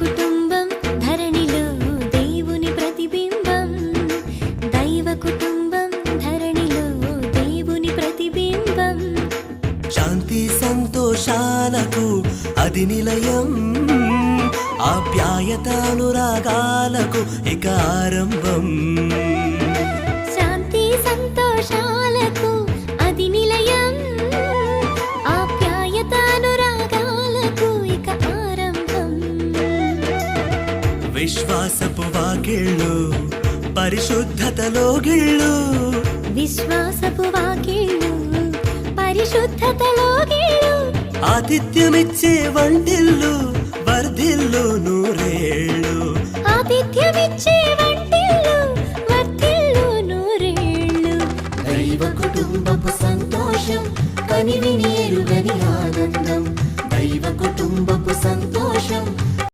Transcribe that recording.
కుటుంబం ధరణిలో దేవుని ప్రతిబింబం. దైవ కుటుంబం ధరణిలో దేవుని ప్రతిబింబం. శాంతి సంతోషాలకు అది నిలయం, ఆప్యాయత అనురాగాలకు ఇక ఆరంభం. శాంతి సంతోషాలకు అది నిలయం, ఆప్యాయత అనురాగాలకు ఇక ఆరంభం. విశ్వాసపు వాకిళ్ళు పరిశుద్ధతలో గిళ్ళు, విశ్వాసపు వాకిళ్ళు పరిశుద్ధతలో గిళ్ళు. ఆతిథ్యమిచ్చే వంటిల్లు వర్ధిల్లును